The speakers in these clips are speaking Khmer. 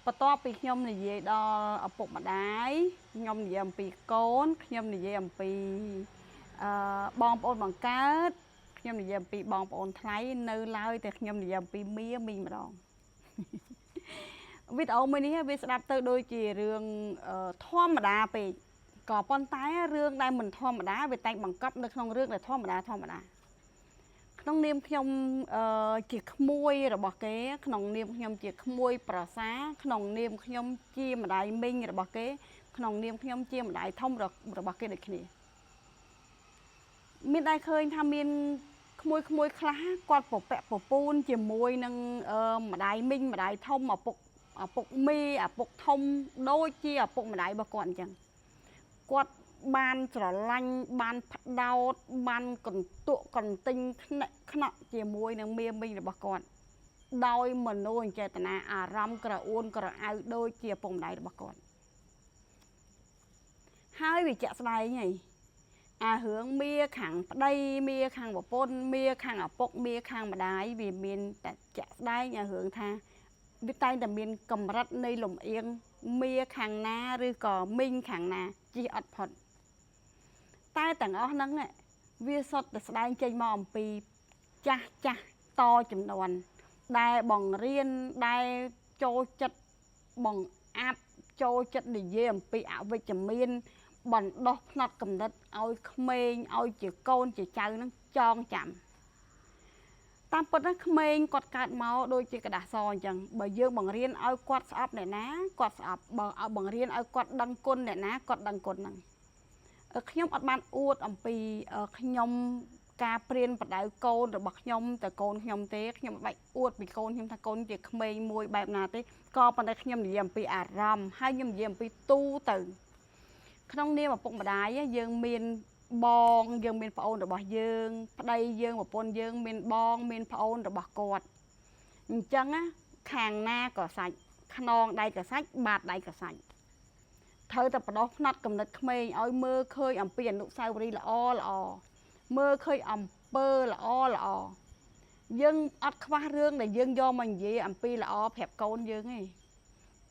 បន្ទាប់ពីខ្ញុំនិយាយដល់ឪពុកម្ដាយខ្ញុំនិយាយអំពីកូនខ្ញុំនិយាយអំពីបងប្អូនបង្កើតខ្ញុំនិយាយអំពីបងប្អូនថ្លៃនៅឡើយតែខ្ញុំនិយាយអំពីមីងម្ដងវីដេអូមួយនេះវាស្ដាប់ទៅដូចជារឿងធម្មតាពេកក៏ប៉ុន្តែរឿងដែលមិនធម្មតាវាតែងបង្កប់នៅក្នុងរឿងដែលធម្មតាក្នុងនាមខ្ញុំជាក្មួយរបស់គេក្នុងនាមខ្ញុំជាក្មួយប្រសាក្នុងនាមខ្ញុំជាម្ដាយមីងរបស់គេក្នុងនាមខ្ញុំជាម្ដាយធំរបស់គេដូចគ្នាមានដែរឃើញថាមានក្មួយខ្លះគាត់ពពាក់ពពូនជាមួយនឹងម្ដាយមីងម្ដាយធំឪពុកមីឪពុកធំដូចជាឪពុកម្ដាយរបស់គាត់អញ្ចឹងគាត់បានស្រឡាញ់បានផ្ដោតបានកន្ទក់កន្ទិញខ្នក់ជាមួយនឹងមីងរបស់គាត់ដោយមនោចេតនាអារម្មណ៍ក្រអួនក្រអៅដូចជាឪពុកម្ដាយរបស់គាត់ហើយវាជាក់ស្ដែងហើយអារឿងមីខាងប្តីមីខាងប្រពន្ធមីខាងឪពុកមីខាងម្ដាយវាមានតែជាក់ស្ដែងអារឿងថាវាតែងតែមានកម្រិតនៃលំអៀងមីខាងណាឬក៏មីងខាងណាជិះអត់ផុតតែទាំងអស់ហ្នឹងវាសុទ្ធតែស្ដែងចេញមកអំពីចាស់តចំនួនដែលបង្រៀនដែលចូលចិត្តបង្អាប់ចូលចិត្តនិយាយអំពីអវិជ្ជមានបណ្ដោះផ្នត់កំណត់ឲ្យក្មេងឲ្យជាកូនជាចៅហ្នឹងចងចាំតាមពិតណាក្មេងគាត់កើតមកដូចជាกระดาษសអញ្ចឹងបើយើងបង្រៀនឲ្យគាត់ស្អប់អ្នកណាគាត់ស្អប់បើឲ្យបង្រៀនឲ្យគាត់ដឹងគុណអ្នកណាគាត់ដឹងគុណហ្នឹងខ្ញុំអត់បានអួតអំពីខ្ញុំការព្រៀនប្រដៅកូនរបស់ខ្ញុំទៅកូនខ្ញុំទេខ្ញុំមិនបាច់អួតពីកូនខ្ញុំថាកូនជាក្មេងមួយបែបណាទេក៏ប៉ុន្តែខ្ញុំនិយាយអំពីអារម្មណ៍ហើយខ្ញុំនិយាយអំពីទូទៅក្នុងនាមឪពុកម្ដាយយើងមានបងយើងមានប្អូនរបស់យើងប្តីយើងប្រពន្ធយើងមានបងមានប្អូនរបស់គាត់អញ្ចឹងខាងណាក៏សាច់ខ្នងដៃក៏សាច់បាតដៃក៏សាច់ត្រូវតែបដោះផ្នត់កំណត់ក្មេងឲ្យមើលឃើញអំពីអនុស្សាវរីយ៍ល្អមើលឃើញអំពើល្អយើងអត់ខ្វះរឿងដែលយើងយកមកនិយាយអំពីល្អប្រាប់កូនយើងទេ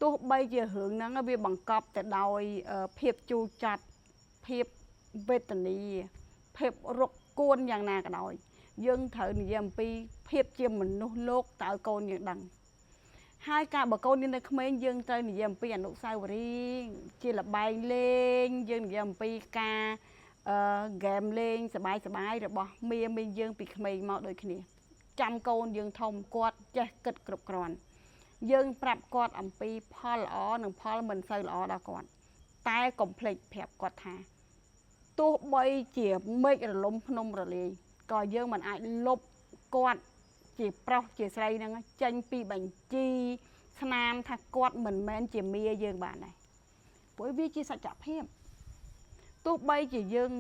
ទោះបីជារឿងហ្នឹងវាបង្កប់ទៅដោយភាពជូរចត់ភាពវេទនាភាពរកគួនយ៉ាងណាក៏ដោយយើងត្រូវនិយាយអំពីភាពជាមនុស្សលោកតើឲ្យកូនយើងដឹងហើយការបើកូនយើងនៅក្មេងយើងត្រូវនិយាយអំពីអនុស្សាវរីយ៍ជាលបែងលេងយើងនិយាយអំពីការហ្គេមលេងសបាយរបស់មីយើងពីក្មេងមកដូចគ្នាចាំកូនយើងធំគាត់ចេះគិតគ្រប់គ្រាន់យើងប្រាប់គាត់អំពីផលល្អនិងផលមិនសូវល្អដល់គាត់តែកុំភ្លេចប្រាប់គាត់ថាទោះបីជាមេឃរលំភ្នំរលាយក៏យើងមិនអាចលុបគាត់ជាប្រុសជាស្រីហ្នឹងចេញពីបញ្ជីស្នាមថាគាត់មិនមែនជាមីយើងបានដែរព្រោះវាជាសច្ចភាពទោះបីជាយើង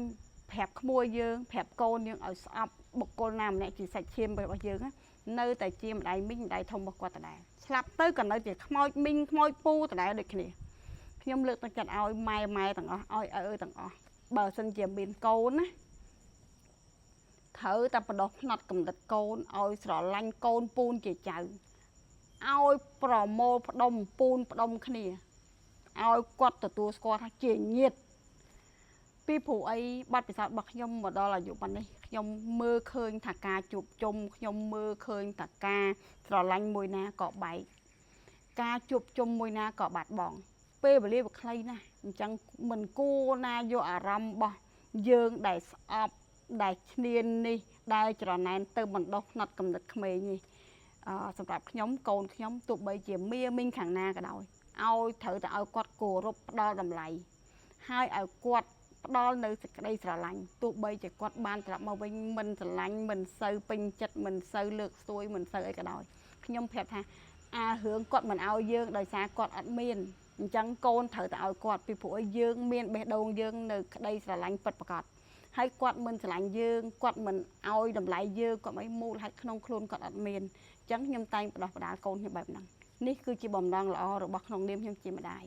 ប្រាប់ក្មួយយើងប្រាប់កូនយើងឲ្យស្អប់បុគ្គលណាម្នាក់ជាសាច់ឈាមរបស់យើងនៅតែជាម្ដាយមីងម្ដាយធំរបស់គាត់ដដែលស្លាប់ទៅក៏នៅជាខ្មោចមីងខ្មោចពូដដែលដូចគ្នាខ្ញុំលើកទឹកចិត្តឲ្យម៉ែទាំងអស់ឲ្យទាំងអស់បើសិនជាមានកូនណាត្រូវតែបដោះផ្នត់កំណត់កូនឲ្យស្រឡាញ់កូនពូនជាចៅឲ្យប្រមូលផ្ដុំពូនផ្ដុំគ្នាឲ្យគាត់ទទួលស្គាល់ថាជាញាតិពីព្រោះអីបាត់ពិសោធន៍របស់ខ្ញុំមកដល់អាយុប៉ុណ្នេះខ្ញុំមើលឃើញថាការជួបជុំខ្ញុំមើលឃើញថាការស្រឡាញ់មួយណាក៏បែកការជួបជុំមួយណាក៏បាត់បង់ពេលវេលាវាខ្លីណាស់អញ្ចឹងមិនគួរណាយកអារម្មណ៍របស់យើងដែលស្អប់ដែលឈ្នាននេះដែលច្រណែនទៅបណ្ដោះផ្នត់កំណត់ក្មេងនេះសម្រាប់ខ្ញុំកូនខ្ញុំទោះបីជាមីងខាងណាក៏ដោយឲ្យត្រូវតែឲ្យគាត់គោរពផ្ដល់តម្លៃហើយឲ្យគាត់ផ្ដល់នៅសេចក្តីស្រឡាញ់ទោះបីជាគាត់បានត្រឡប់មកវិញមិនស្រឡាញ់មិនសូវពេញចិត្តមិនសូវលើកស្ទួយមិនសូវអីក៏ដោយខ្ញុំប្រាប់ថាអារឿងគាត់មិនឲ្យយើងដោយសារគាត់អត់មានអញ្ចឹងកូនត្រូវតែឲ្យគាត់ពីព្រោះយើងមានបេះដូងយើងនៅក្តីស្រឡាញ់ពិតប្រាកដហើយគាត់មិនស្រឡាញ់យើងគាត់មិនឲ្យតម្លៃយើងគាត់មិនមូលហេតុក្នុងខ្លួនគាត់អត់មានអញ្ចឹងខ្ញុំតែងបដោះបដាលកូនខ្ញុំបែបហ្នឹងនេះគឺជាបំណងល្អរបស់ក្នុងនាមខ្ញុំជាម្ដាយ